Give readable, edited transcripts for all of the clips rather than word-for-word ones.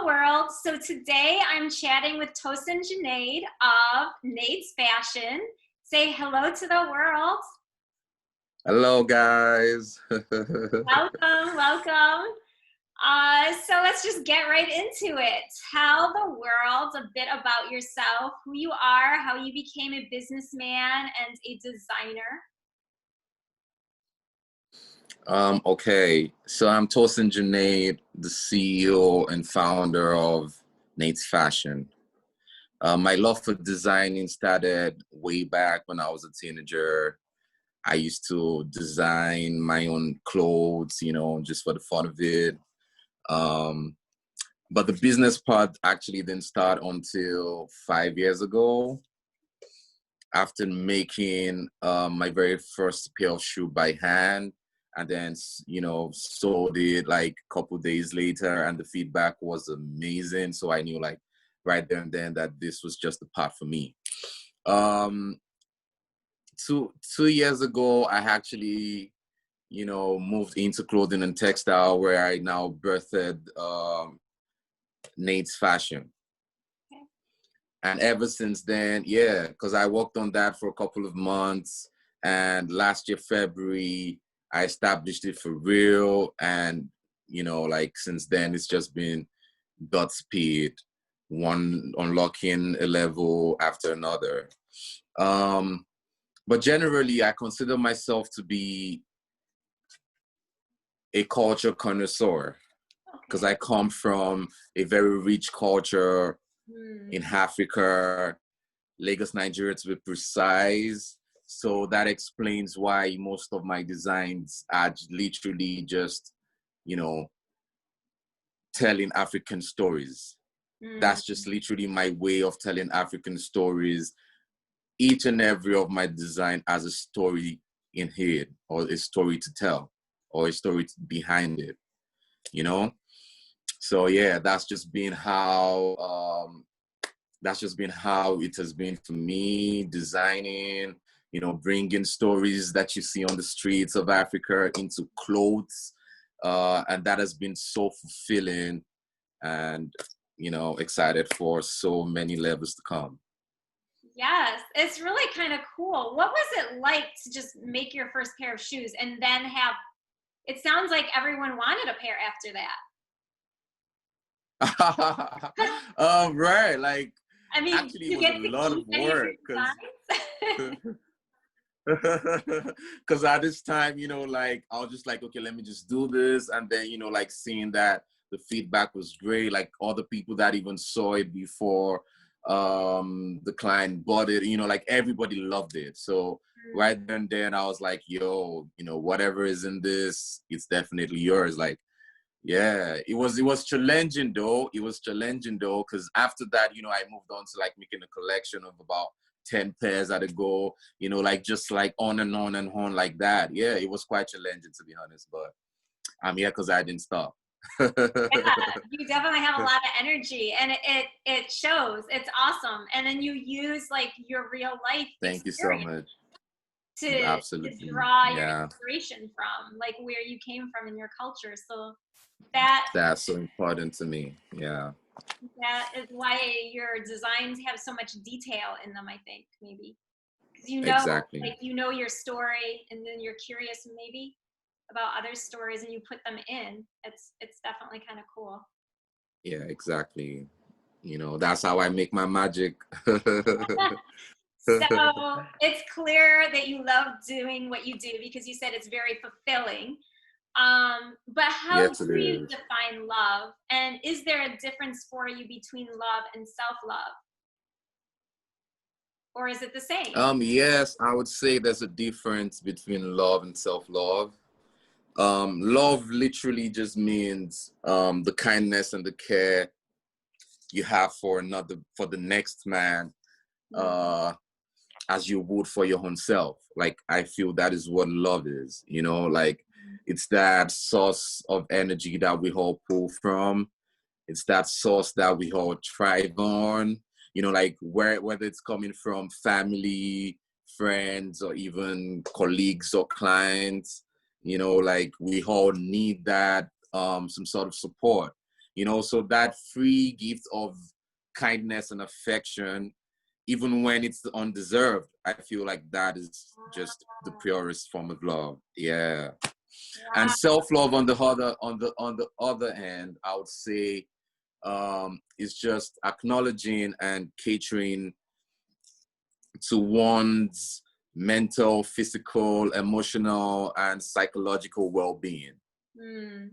Hello world. So today I'm chatting with Tosin Junaid of Naid's Fashion. Say hello to the world. Hello, guys. Welcome, welcome. So let's just get right into it. Tell the world a bit about yourself, who you are, how you became a businessman and a designer. Okay, so I'm Tosin Junaid, the CEO and founder of Naid's Fashion. My love for designing started way back when I was a teenager. I used to design my own clothes, just for the fun of it. Um, but the business part actually didn't start until 5 years ago after making my very first pair of shoe by hand, and then sold it like a couple days later, and the feedback was amazing. So I knew like right there and then that this was just the part for me. um 2 years ago I actually moved into clothing and textile, where I now birthed Naid's Fashion. And ever since then, yeah, because I worked on that for a couple of months. And last year, February, I established it for real. And, like since then, it's just been Godspeed, one unlocking a level after another. But generally, I consider myself to be a culture connoisseur, because I come from a very rich culture in Africa, Lagos, Nigeria to be precise. So that explains why most of my designs are literally just, telling African stories. That's just literally my way of telling African stories. Each and every of my design has a story in here, or a story to tell, or a story behind it, So yeah, that's just been how it has been for me, designing, bringing stories that you see on the streets of Africa into clothes. And that has been so fulfilling, and, excited for so many levels to come. Yes, it's really kind of cool. What was it like to just make your first pair of shoes and then have, it sounds like everyone wanted a pair after that. Right, like, I mean, actually it you was get a to lot of keep any of your work, designs? because at this time, like I was just like, okay, let me just do this. And then, like seeing that the feedback was great, like all the people that even saw it before the client bought it, like everybody loved it. So right then I was like, yo, whatever is in this, it's definitely yours. Like, yeah, it was challenging though. Because after that, I moved on to like making a collection of about 10 pairs at a go, like just like on and on and on like that. Yeah, it was quite challenging, to be honest, but I'm here because I didn't stop. Yeah, you definitely have a lot of energy, and it shows. It's awesome. And then you use like your real life Thank you so much. to Absolutely. draw your Yeah, inspiration from, like where you came from in your culture. So that's so important to me. Yeah, that is why your designs have so much detail in them, I think, maybe. Because exactly. like your story, and then you're curious maybe about other stories and you put them in. It's definitely kind of cool. Yeah, exactly. That's how I make my magic. So it's clear that you love doing what you do, because you said it's very fulfilling. But how Yes, it do you is. define love? And is there a difference for you between love and self-love? Or is it the same? Yes, I would say there's a difference between love and self-love. Love literally just means the kindness and the care you have for the next man, as you would for your own self. Like, I feel that is what love is, like it's that source of energy that we all pull from. It's that source that we all thrive on, like whether it's coming from family, friends, or even colleagues or clients, like we all need that, some sort of support. you know, so that free gift of kindness and affection, even when it's undeserved, I feel like that is just the purest form of love. Yeah. And Wow. self-love on the other hand, I would say is just acknowledging and catering to one's mental, physical, emotional, and psychological well-being. Mm.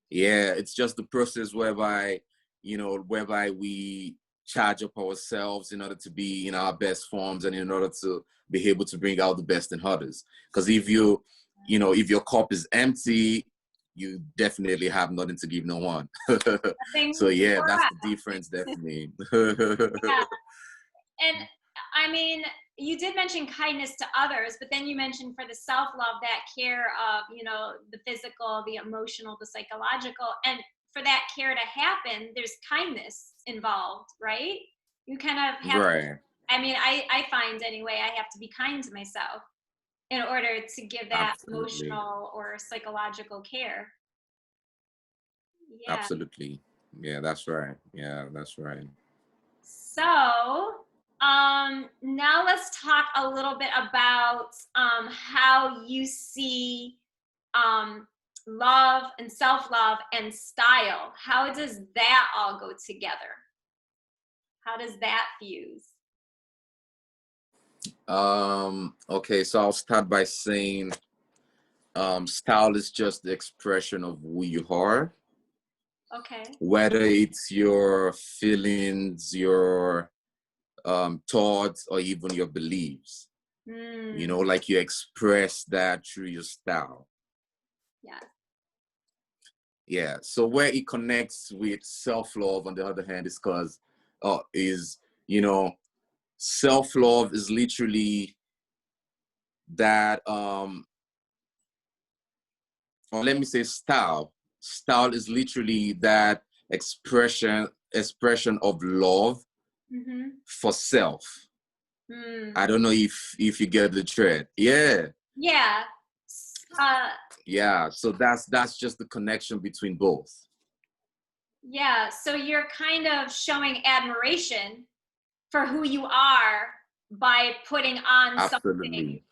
Yeah, it's just the process whereby, you know, whereby we charge up ourselves in order to be in our best forms and in order to be able to bring out the best in others. Because if you know, if your cup is empty, you definitely have nothing to give no one. So Nothing yeah, more that's the right. difference, definitely. Yeah. And I mean, you did mention kindness to others, but then you mentioned for the self-love, that care of, you know, the physical, the emotional, the psychological. And for that care to happen, there's kindness involved, right? You kind of have, Right. I mean, I find anyway, I have to be kind to myself in order to give that Absolutely. emotional or psychological care. Yeah. Absolutely. Yeah, that's right. Yeah, that's right. So, now let's talk a little bit about how you see um, love and self-love and style. How does that all go together? How does that fuse? Okay, so I'll start by saying style is just the expression of who you are, Okay. whether it's your feelings, your thoughts, or even your beliefs. You Mm, know, like you express that through your style. yeah. Yeah. So where it connects with self-love, on the other hand, is because is, you know, self-love is literally that or let me say style. Style is literally that expression of love Mm-hmm. for self. Mm. I don't know if you get the thread. Yeah. Yeah. Uh, Yeah. So that's just the connection between both. yeah. So you're kind of showing admiration for who you are by putting on something Absolutely.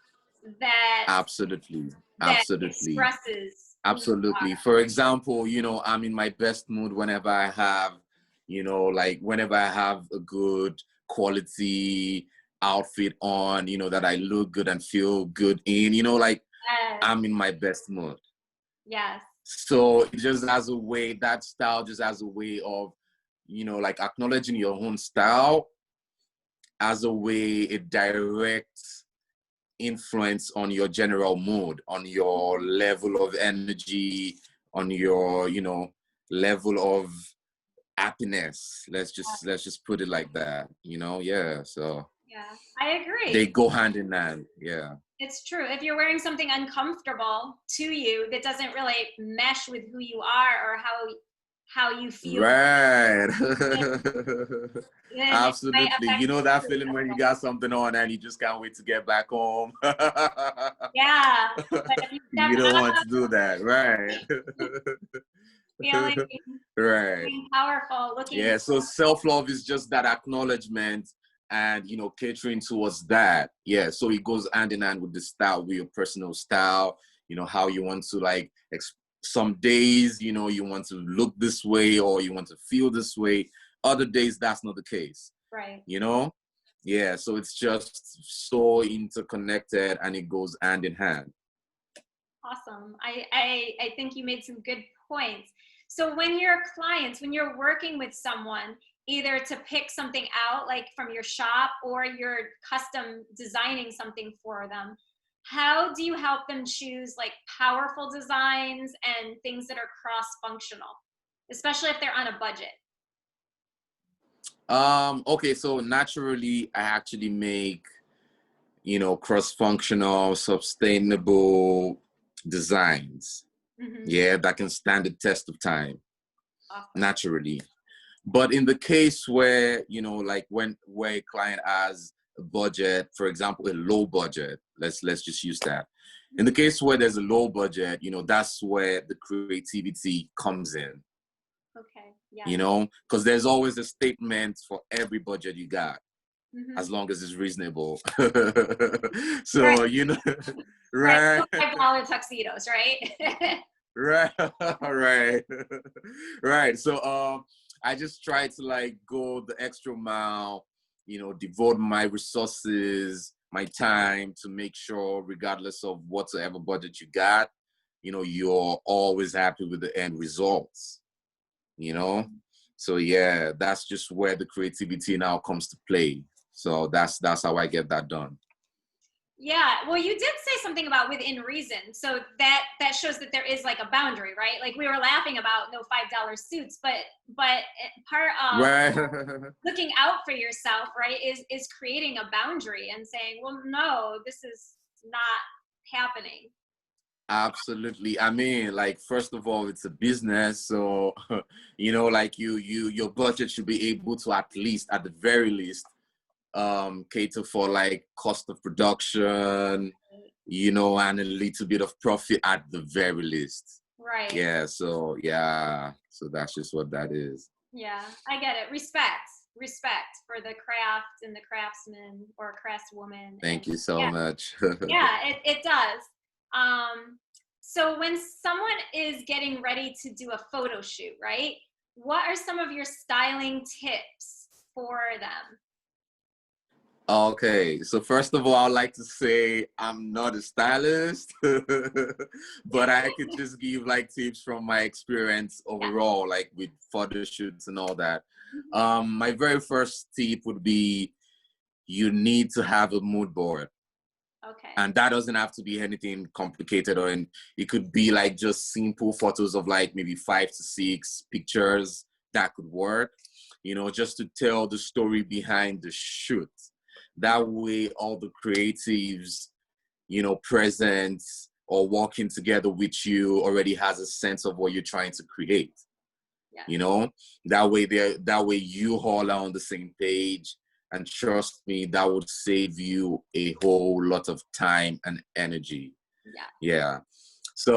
that Absolutely. that Absolutely. expresses who you Absolutely. For example, you know, I'm in my best mood whenever I have, you know, like whenever I have a good quality outfit on, you know, that I look good and feel good in, you know, like are. I'm in my best mood. Yes. So it just has a way, that style just has a way of, you know, like acknowledging your own style as a way it directs influence on your general mood, on your level of energy, on your, you know, level of happiness. Let's just put it like that, you know? Yeah. So Yeah, I they agree. go hand in hand. Yeah. It's true. If you're wearing something uncomfortable to you that doesn't really mesh with who you are or how you feel, Right. then it might Absolutely. affect You know that you feeling as when you well. got something on and you just can't wait to get back home. Yeah, but if you step You don't want out to do that, right? feeling Right. powerful, looking, Yeah, so self-love is just that acknowledgement and, you know, catering towards that. Yeah, so it goes hand in hand with the style, with your personal style, you know, how you want to like, some days, you know, you want to look this way or you want to feel this way. Other days, that's not the case, right. you know? Yeah, so it's just so interconnected and it goes hand in hand. Awesome. I think you made some good points. So when your clients, when you're working with someone, either to pick something out like from your shop or you're custom designing something for them, how do you help them choose like powerful designs and things that are cross-functional, especially if they're on a budget? Okay, so naturally I actually make, you know, cross-functional, sustainable designs. Hmm. Yeah, that can stand the test of time, Awesome. naturally. But in the case where, you know, like when where a client has a budget, for example, a low budget, let's just use that. In the case where there's a low budget, you know, that's where the creativity comes in. Okay. Yeah. you know, because there's always a statement for every budget you got, Mm-hmm. as long as it's reasonable. Right. So, you know, Right. right, $5 tuxedos, right? right, right, right. So, I just try to like go the extra mile, you know, devote my resources, my time to make sure, regardless of whatsoever budget you got, you know, you're always happy with the end results, you know? So yeah, that's just where the creativity now comes to play. So that's how I get that done. Yeah, well, you did say something about within reason, so that shows that there is like a boundary, right? Like we were laughing about no $5 suits, but part of Right. looking out for yourself, right, is creating a boundary and saying, well, no, this is not happening. Absolutely. I mean, like, first of all, it's a business, so you know, like your budget should be able to, at least, at the very least, cater for like cost of production, you know, and a little bit of profit at the very least. Right. Yeah, so yeah, so that's just what that is. Yeah, I get it. Respect for the craft and the craftsman or craftswoman. And Thank you so yeah, much. yeah, it does. Um, so when someone is getting ready to do a photo shoot, right? What are some of your styling tips for them? Okay, so first of all, I'd like to say I'm not a stylist, but I could just give like tips from my experience Yeah. overall, like with photo shoots and all that. Mhm. My very first tip would be you need to have a mood board. Okay. And that doesn't have to be anything complicated, or it could be like just simple photos of like maybe 5 to 6 pictures that could work, you know, just to tell the story behind the shoot. That way all the creatives, you know, present or working together with you already has a sense of what you're trying to create, Yeah. you know. That way you all are on the same page, and trust me, that would save you a whole lot of time and energy. Yeah. Yeah. So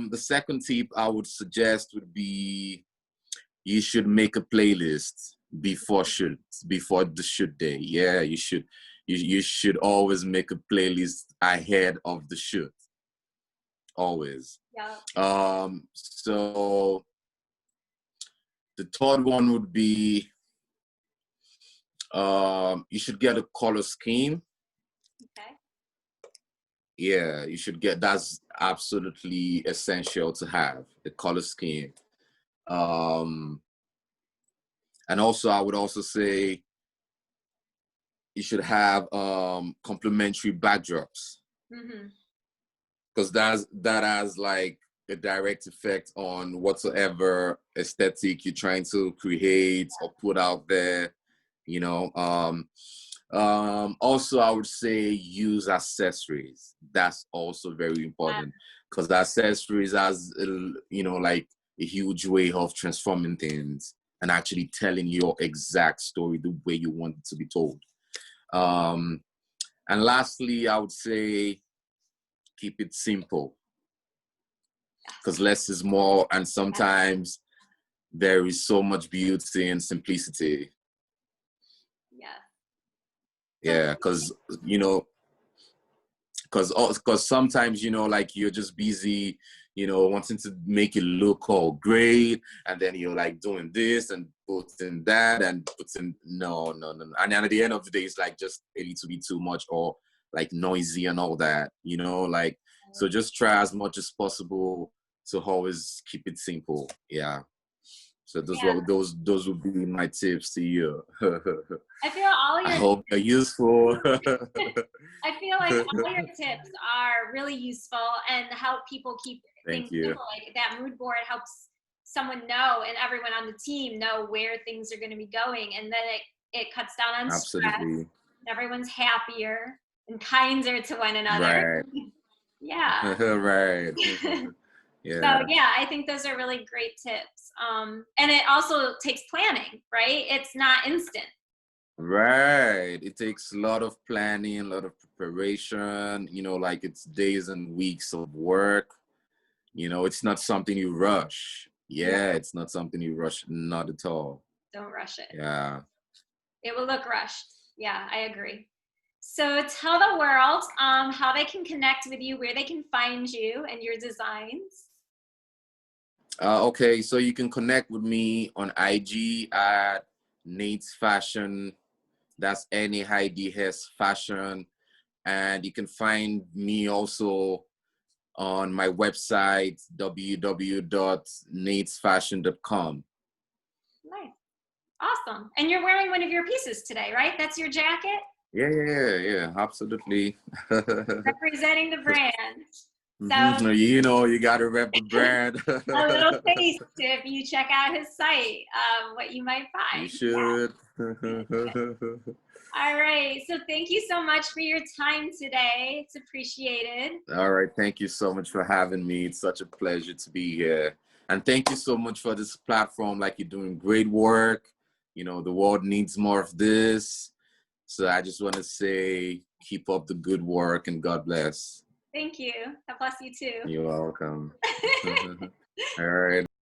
the second tip I would suggest would be you should make a playlist before the shoot day. Yeah, you should always make a playlist ahead of the shoot, always. Yeah. So the third one would be you should get a color scheme. Okay. Yeah, you should get, that's absolutely essential to have a color scheme. Um, and also I would also say you should have complementary backdrops, Mm-hmm. because that has like a direct effect on whatsoever aesthetic you're trying to create or put out there, you know. Also I would say use accessories. That's also very important, because the accessories has you know, like a huge way of transforming things and actually telling your exact story the way you want it to be told. um and lastly, I would say keep it simple, because less is more, and sometimes there is so much beauty in simplicity. Yeah. So Yeah, because you know, because sometimes, you know, like you're just busy, you know, wanting to make it look all great, and then you're like doing this and putting that and putting, no, and then at the end of the day it's like just a little bit too much, or like noisy and all that, you know, like, so just try as much as possible to always keep it simple. Yeah, so yeah, those would be my tips to you. I feel all I your hope they're useful. I feel like all your tips are really useful and help people keep things Thank you. simple. Like that mood board helps someone know and everyone on the team know where things are going to be going. And then it cuts down on stress. Absolutely. Everyone's happier and kinder to one another. Right. Yeah. Right. So Yeah. yeah, I think those are really great tips. And it also takes planning, right? It's not instant. Right. It takes a lot of planning, a lot of preparation, you know, like it's days and weeks of work. You know, it's not something you rush. Yeah, it's not something you rush, not at all. Don't rush it. Yeah. It will look rushed. Yeah, I agree. So tell the world how they can connect with you, where they can find you and your designs. Okay, so you can connect with me on IG at Naid's Fashion. That's NAIDS Fashion. And you can find me also on my website, www.naidsfashion.com. Nice. Awesome. And you're wearing one of your pieces today, right? That's your jacket? Yeah, absolutely. Representing the brand. So You know, you got to rep the brand. a little taste if you check out his site, what you might find. You should. All right. So thank you so much for your time today. It's appreciated. All right. Thank you so much for having me. It's such a pleasure to be here. And thank you so much for this platform. Like, you're doing great work. You know, the world needs more of this. So I just want to say, keep up the good work and God bless. Thank you. God bless you too. You're welcome. All right.